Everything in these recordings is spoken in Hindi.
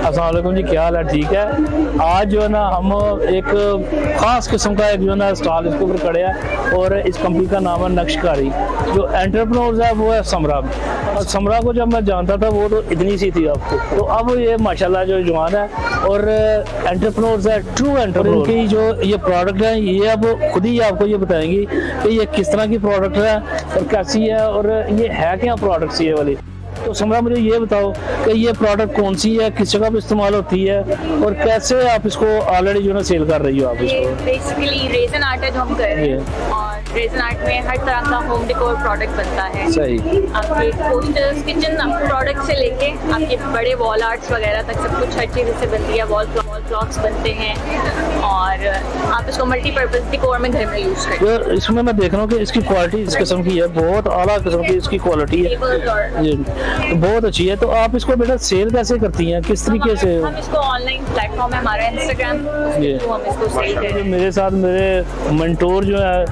अस्सलाम वालेकुम जी, क्या हाल है? ठीक है। आज जो है ना हम एक ख़ास किस्म का एक जो है ना स्टॉल इसके ऊपर खड़े हैं और इस कंपनी का नाम है नक्शकारी। जो एंटरप्रेन्योर्स है वो है समरा। और समरा को जब मैं जानता था वो तो इतनी सी थी आपको, तो अब ये माशाल्लाह जो जवान है और एंटरप्रेन्योर्स है, ट्रू एंटरप्रेन्योर की जो ये प्रोडक्ट है ये अब खुद ही आपको ये बताएंगी कि ये किस तरह की प्रोडक्ट है और कैसी है और ये है क्या प्रोडक्ट्स ये वाली। तो समरा मुझे ये बताओ कि ये प्रोडक्ट कौन सी है, किस जगह पे इस्तेमाल होती है और कैसे आप इसको ऑलरेडी जो है सेल कर रही हो आप इसको? बेसिकली रेजन आर्ट है जो हम कर रहे हैं और रेजन आर्ट में हर तरह का होम डेकोर प्रोडक्ट बनता है। सही। आपके पोस्टर्स, किचन प्रोडक्ट से लेके आपके बड़े वॉल आर्ट्स वगैरह तक सब कुछ हर चीज़ इससे बनती है। वॉल क्लॉक्स बनते हैं और आप इसको मल्टीपर्पज़ डेकोर में घर में यूज़ करते हैं। तो इसमें मैं देख रहा हूँ कि इसकी क्वालिटी इस किस्म की है, बहुत आला किस्म की इसकी क्वालिटी है, बहुत अच्छी है। तो आप इसको बेटा सेल कैसे करती हैं, किस तरीके से? हम इसको ऑनलाइन प्लेटफॉर्म है हमारा इंस्टाग्राम, तो हम इसको सेल करते हैं। मेरे साथ मेरे मेंटोर जो है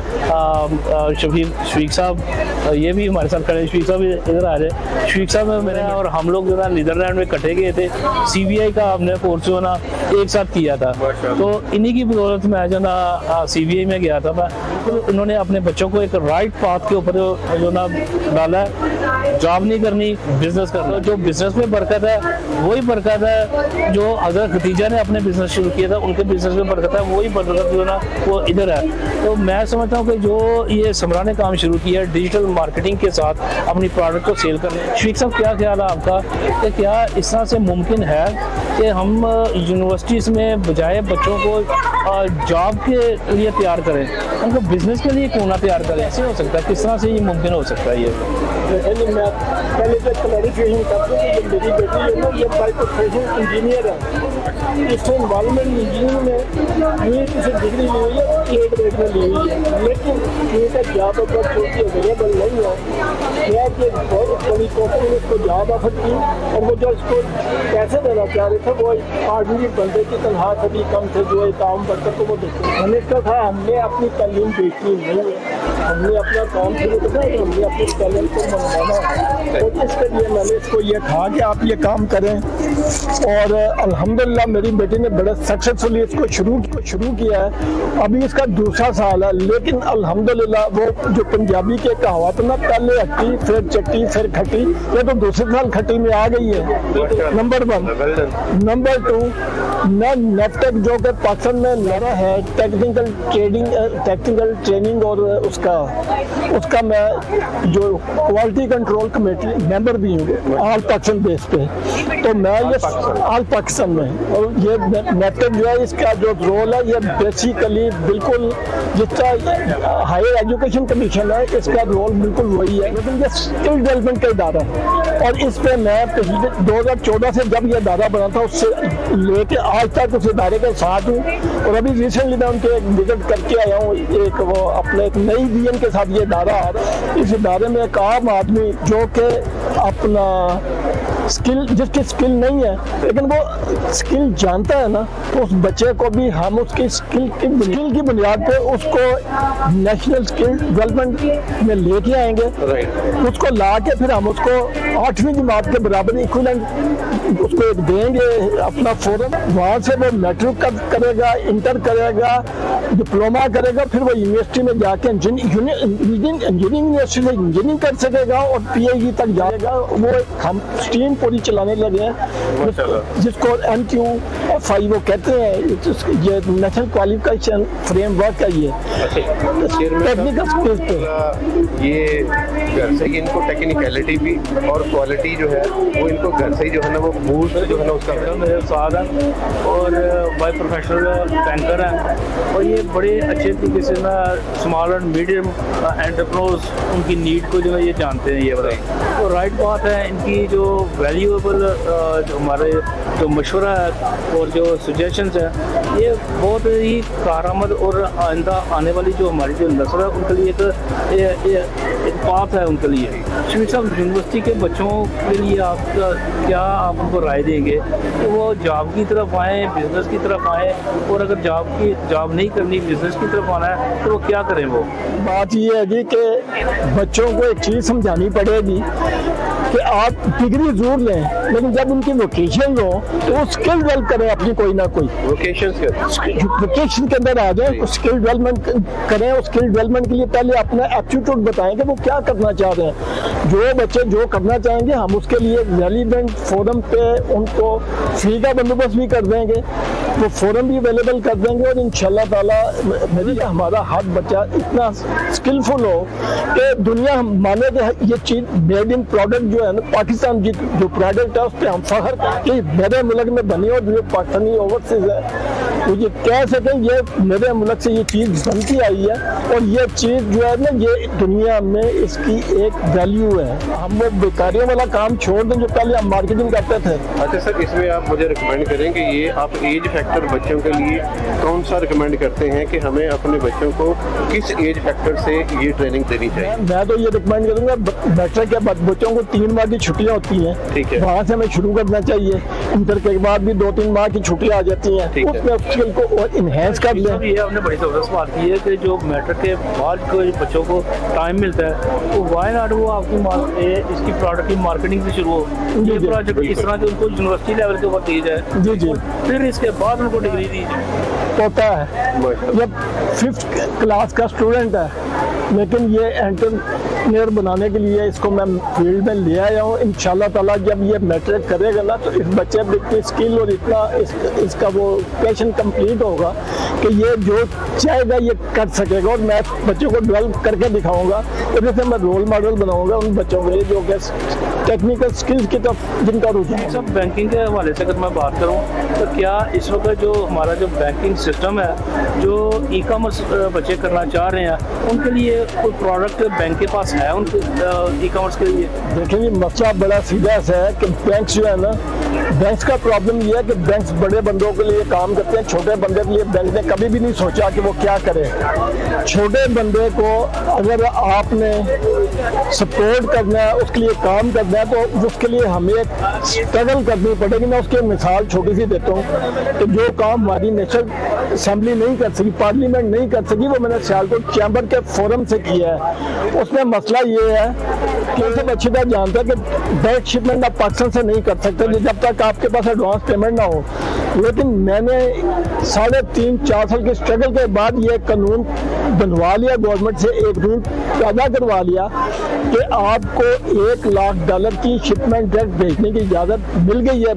शफीक साहब, ये भी हमारे साथ खड़े। शफीक साहब इधर आ जाए। शफीक साहब मेरे और हम लोग जो है नीदरलैंड में इकट्ठे गए थे, CBI का हमने कोर्स जो है ना एक साथ किया था। तो इन्हीं की बदौलत में जो ना CBI में गया था मैं, तो उन्होंने अपने बच्चों को एक राइट पाथ के ऊपर जो ना डाला है, जॉब नहीं करनी बिजनेस करना। जो बिजनेस में बरकत है वही बरकत है जो हज़रत खदीजा ने अपने बिजनेस शुरू किया था, उनके बिजनेस में बरकत है, वही बरकत जो है ना वो इधर है। तो मैं समझता हूँ कि जो ये समरा ने काम शुरू किया है डिजिटल मार्केटिंग के साथ अपनी प्रोडक्ट को सेल करने। शफीक साहब क्या ख्याल है आपका कि क्या इस तरह से मुमकिन है कि हम यूनिवर्सिटीज़ में बजाय बच्चों को जॉब के लिए तैयार करें, उनको बिजनेस के लिए क्यों ना तैयार करें? ऐसे हो सकता है, किस तरह से ये मुमकिन हो सकता है? ये मैं पहले तो क्लैरिफिकेशन करता हूँ कि मेरी बेटी है ना ये बाय प्रोफेशन इंजीनियर है। इससे इन्वायरमेंट इंजीनियरिंग में ये किसी डिग्री ली हुई है, 8 ग्रेड में ली हुई है, लेकिन इनका जॉब अगर छोटी अवेलेबल नहीं है। यह कि बहुत बड़ी कंपनी ने इसको जॉब ऑफर की और वो जो इसको पैसे देना चाह रहे थे वो आर्डिनरी बंदे की तनख्वाह से भी कम थे जो एक आम वर्कर को वो देते। हमने कहा था हमने अपनी तालीम बेचनी नहीं है, हमने अपना काम शुरू करना है, हमने अपने टैलेंट को मनवाना है। तो इसके लिए मैंने इसको ये कहा कि आप ये काम करें और अल्हम्दुलिल्लाह मेरी बेटी ने बड़े सक्सेसफुली इसको शुरू किया है। अभी इसका दूसरा साल है, लेकिन अल्हम्दुलिल्लाह वो जो पंजाबी के कहावत ना, पहले हट्टी फिर चट्टी फिर खट्टी, ये तो दूसरे साल खट्टी में आ गई है। नंबर 1। नंबर 2, मैं नेटटेक जो कि पाकिस्तान में लड़ा है टेक्निकल ट्रेनिंग और उसका मैं जो क्वालिटी कंट्रोल कमेटी मेंबर भी हूँ ऑल पाकिस्तान बेस पे। तो मैं ये ऑल पाकिस्तान में, और ये नेटटेक जो है इसका जो रोल है ये बेसिकली बिल्कुल जिसका हायर एजुकेशन कमीशन है इसका रोल बिल्कुल वही है, लेकिन ये स्किल डेवलपमेंट का इदारा है। और इस पे मैं पिछले 2014 से जब ये इदारा बना था उससे लेके आज तक उस इदारे के साथ हूँ। और अभी रिसेंटली मैं उनके एक विजिट करके आया हूँ, एक वो अपने एक नई विजन के साथ ये इदारा। इस इदारे में एक आम आदमी जो कि अपना स्किल, जिसकी स्किल नहीं है लेकिन वो स्किल जानता है ना, तो उस बच्चे को भी हम उसकी स्किल की बुनियाद पे उसको नेशनल स्किल डेवलपमेंट में लेके आएंगे। उसको ला के फिर हम उसको 8वीं जमात के बराबर इक्विवेलेंट उसको एक देंगे अपना फोरम। वहाँ से वो मैट्रिक करेगा, इंटर करेगा, डिप्लोमा करेगा, फिर वो यूनिवर्सिटी में जाके इंजीनियरिंग यूनिवर्सिटी से इंजीनियरिंग कर सकेगा और PhD तक जाएगा। वो हम स्ट्रीम पूरी चलाने लगे हैं जिसको NQ5 वो कहते हैं। ये नेशनल क्वालिफिकेशन फ्रेमवर्क है। ये टेक्निकल स्किल्स पे ये घर से इनको टेक्निकलिटी भी और क्वालिटी जो है वो इनको घर से ही जो है ना वो बूस्ट जो है ना उसका मेरे साथ है और बाय प्रोफेशनल बैंकर हैं और ये बड़े अच्छे तरीके से ना स्मॉल एंड मीडियम एंटरप्रेन्योर्स उनकी नीड को जो है ये जानते हैं। ये बताइए तो राइट बात है। इनकी जो वैल्यूएबल जो हमारे जो मशवरा है और जो सजेशंस है ये बहुत ही कारआमद और आइंदा आने वाली जो हमारी जो नस्ल है उनके लिए एक पाथ है उनके लिए। शफीक साहब, यूनिवर्सिटी के बच्चों के लिए आपका क्या आप उनको राय देंगे कि वो जॉब की तरफ आएँ, बिजनेस की तरफ आएँ, और अगर जॉब नहीं करनी बिजनेस की तरफ आना है तो वो क्या करें? वो बात ये है कि बच्चों को एक चीज़ समझानी पड़ेगी कि आप डिग्री जरूर लें, लेकिन जब उनकी वोकेशन हो तो वो स्किल डेवलप करें अपनी कोई ना कोई। वोकेशन के अंदर आ जाए, स्किल डेवलपमेंट करें। और स्किल डेवलपमेंट के लिए पहले अपना एप्टीट्यूड बताएं कि वो क्या करना चाह रहे हैं। जो बच्चे जो करना चाहेंगे हम उसके लिए रेलिवेंट फोरम पे उनको फ्री का बंदोबस्त भी कर देंगे, वो फोरम भी अवेलेबल कर देंगे। और इंशाल्लाह ताला मेरी हमारा हर बच्चा इतना स्किलफुल हो कि दुनिया माने कि ये चीज़ मेड इन प्रोडक्ट जो है ना, पाकिस्तान की जो प्रोडक्ट है उस पर हम फख्र कि मेरे मुल्क में बनी और जो पाकिस्तानी ओवरसीज है तो ये कह सकें ये मेरे मुल्क से ये चीज़ बनती आई है। और ये चीज़ जो है ना ये दुनिया में इसकी एक वैल्यू है। हम वो बेकारियों वाला काम छोड़ दें जो पहले हम मार्केटिंग करते थे। अच्छा सर, इसमें आप मुझे रिकमेंड करेंगे, ये आप एज फैक्टर बच्चों के लिए कौन सा रिकमेंड करते हैं कि हमें अपने बच्चों को किस एज फैक्टर से ये ट्रेनिंग देनी चाहिए? मैं तो ये रिकमेंड करूँगा बेटर के बच्चों को 3 माह की छुट्टियाँ होती हैं, ठीक है, वहाँ से हमें शुरू करना चाहिए। इंटर के बाद भी 2-3 माह की छुट्टियाँ आ जाती हैं, उसमें स्किल को और इन्हेंस कर लें। ये आपने बड़ी जबरदस्त बात की है कि जो मैट्रिक के बाद को बच्चों को टाइम मिलता है तो वाई नॉट वो आपकी इसकी प्रोडक्ट की मार्केटिंग से शुरू हो। ये प्रोजेक्ट इस तरह के उनको यूनिवर्सिटी लेवल के ऊपर दी जाए जी जी, फिर इसके बाद उनको डिग्री दी जाए। होता है जब 5th क्लास का स्टूडेंट है लेकिन ये एंटरप्रेन्योर बनाने के लिए इसको मैं फील्ड में ले आया हूँ। इंशाल्लाह ताला जब ये मैट्रिक करेगा ना तो इस बच्चे में इतनी स्किल और इतना इसका वो पैशन कंप्लीट होगा कि ये जो चाहेगा ये कर सकेगा। और मैं बच्चों को डेवलप करके दिखाऊंगा और जैसे मैं रोल मॉडल बनाऊंगा उन बच्चों के लिए जो कि टेक्निकल स्किल्स की तरफ जिनका रुझान। सब बैंकिंग के हवाले से अगर मैं बात करूँ तो क्या इस वक्त जो हमारा जो बैंकिंग सिस्टम है जो ई कॉमर्स बच्चे करना चाह रहे हैं उनके लिए कोई प्रोडक्ट बैंक के पास है उनके ई कॉमर्स के लिए? देखिए मसला बड़ा सीधा सा है कि बैंक जो है ना, बैंक का प्रॉब्लम ये है कि बैंक बड़े बंदों के लिए काम करते हैं, छोटे बंदे के लिए बैंक ने कभी भी नहीं सोचा कि वो क्या करे। छोटे बंदे को अगर आपने सपोर्ट करना है, उसके लिए काम करना है तो उसके लिए हमें स्ट्रगल करनी पड़ेगी। मैं उसकी मिसाल छोटी सी देता हूँ कि जो काम हमारी नेशनल असेंबली नहीं कर सकी, पार्लियामेंट नहीं कर सकी, वो मैंने सियालकोट चैम्बर के फोरम से किया है। उसमें मसला ये है कि सब अच्छी तरह जानता है कि बैंक शिपमेंट आप पाकिस्तान से नहीं कर सकते जब तक आपके पास एडवांस पेमेंट ना हो। लेकिन मैंने 3.5-4 साल के स्ट्रगल के बाद ये कानून बनवा लिया, गवर्नमेंट से एक रूल पैदा करवा लिया कि आपको $1 लाख की शिपमेंट डायरेक्ट भेजने की इजाज़त मिल गई है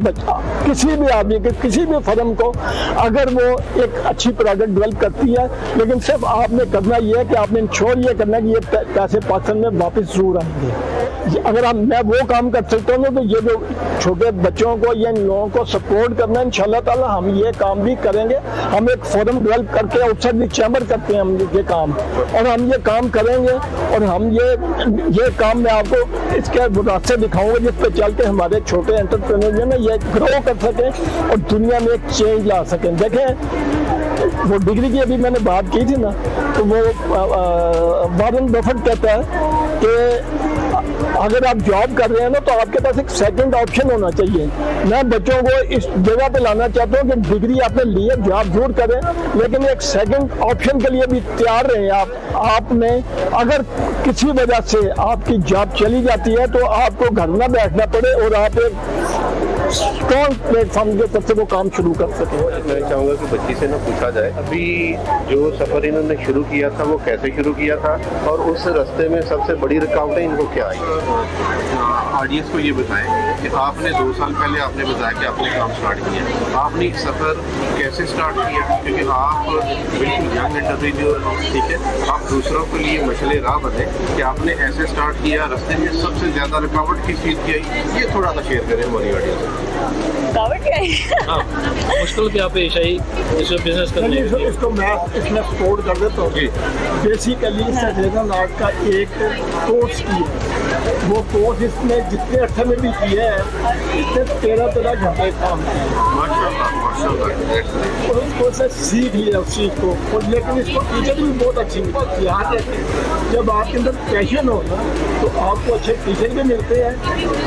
किसी भी आदमी के, किसी भी फर्म को, अगर वो एक अच्छी प्रोडक्ट डेवलप करती है। लेकिन सिर्फ आपने करना ये है कि आपने इंश्योर ये करना है कि ये पैसे पाकिस्तान में वापस जरूर आएंगे। अगर मैं वो काम कर सकता हूँ तो ये जो छोटे बच्चों को या इन लोगों को सपोर्ट करना है, इंशाल्लाह ताला हम ये काम भी करेंगे। हम एक फोरम डेवलप करके आउटसाइड द चैम्बर करते हैं हम ये काम, और हम ये काम करेंगे और हम ये काम मैं आपको इसके रास्ते दिखाऊंगा जिस पे चल के हमारे छोटे एंटरप्रेन्योर जो है ना ये ग्रो कर सकें और दुनिया में एक चेंज ला सकें। देखें वो डिग्री की अभी मैंने बात की थी ना, तो वो वॉरेन बफेट कहता है कि अगर आप जॉब कर रहे हैं ना तो आपके पास एक सेकंड ऑप्शन होना चाहिए। मैं बच्चों को इस जगह पे लाना चाहता हूँ कि डिग्री आपने ली है, जॉब जरूर करें, लेकिन एक सेकंड ऑप्शन के लिए भी तैयार रहें। आपने अगर किसी वजह से आपकी जॉब चली जाती है तो आपको घर ना बैठना पड़े और आप एक स्ट्रॉन्ग प्लेटफॉर्म के ऊपर से वो काम शुरू कर सकें। मैं चाहूँगा कि बच्ची से ना पूछा जाए अभी जो सफ़र इन्होंने शुरू किया था वो कैसे शुरू किया था और उस रास्ते में सबसे बड़ी रुकावटें इनको क्या आई? ऑडियंस को ये बताएं कि आपने 2 साल पहले आपने बताया कि आपने काम स्टार्ट किया, आपने सफ़र कैसे स्टार्ट किया, क्योंकि आप बिल्कुल यंग एंटरप्रेन्योर, ठीक है, आप दूसरों के लिए मसले राह बने कि आपने ऐसे स्टार्ट किया, रास्ते में सबसे ज़्यादा रुकावट किस चीज़ की आई, ये थोड़ा सा शेयर करें हमारी ऑडियंस। मुश्किल क्या पेश आई इसको बिजनेस करने में? इसको मैं इसमें सपोर्ट कर देता हूँ। बेसिकली सजेशन आर्ट का एक कोर्स किया, वो कोर्स इसमें जितने अर्थे में भी किया है इससे 13 घंटे काम और उसको से सीख लिया उस चीज़ को। और लेकिन इसको टीचर भी बहुत अच्छी मिली, यहाँ के जब आपके अंदर पैशन हो ना तो आपको अच्छे टीचर भी मिलते हैं,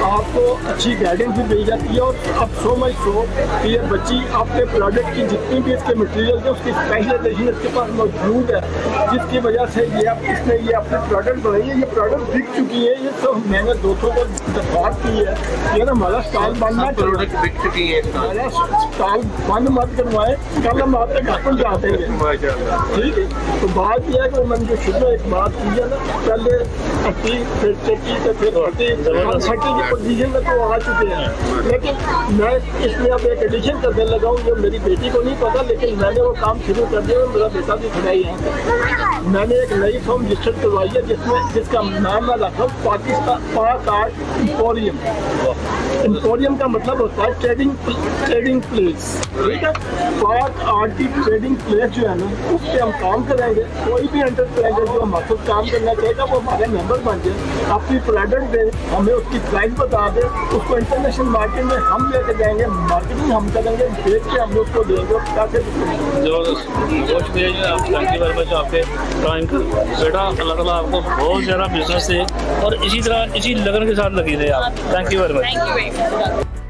आपको अच्छी गाइडेंस भी दी जाती है। और अब सो मच सो कि ये बच्ची आपके प्रोडक्ट की जितनी भी इसके मटेरियल है उसकी स्पेशलाइजेशन इसके पास मौजूद है, जिसकी वजह से इसने ये अपने प्रोडक्ट बनाई है। ये प्रोडक्ट बिक चुकी है, ये तो मैंने दोस्तों को दरख्वास्त की है कि ना हमारा स्टॉल बनना, प्रोडक्ट बिक चुकी है, हमारा स्टॉल बंद मत करवाए, कल हम आपके घर पर जा देंगे। ठीक है, तो बात यह है कि मैंने जो शुरू एक बात की है ना, पहले 30 फिर 30 तो फिर 30 की पोजीशन में तो आ चुके हैं। लेकिन मैं इसमें अब एक एडिशन करने लगा हूँ जो मेरी बेटी को नहीं पता, लेकिन मैंने वो काम शुरू कर दिया और मेरा बेटा भी खड़ा ही है। मैंने एक नई फॉर्म रजिस्टर करवाई है जिसका नाम मैं रखा हूँ पाकिस्तान पाक आर्ट एम्पोरियम। एम्पोरियम का मतलब होता है ट्रेडिंग प्लेस। ठीक है, पाक आर्ट की ट्रेडिंग प्लेस जो है ना उस पर हम काम करेंगे। कोई भी एंटरप्राइजर जो हमारे साथ काम करना चाहेगा वो हमारे मेंबर बन जाए, अपनी प्रोडक्ट दे, हमें उसकी प्राइस बता दे, उसको इंटरनेशनल मार्केट में हम लेके जाएंगे, मार्केटिंग हम करेंगे, बेच के हम उसको देंगे। जबरदस्त, बहुत शुक्रिया आप, थैंक यू वेरी मच आपके टाइम का। बेटा अल्लाह ताला आपको बहुत ज़्यादा बिजनेस दे और इसी तरह इसी लगन के साथ लगी रहे आप। Thank you very much.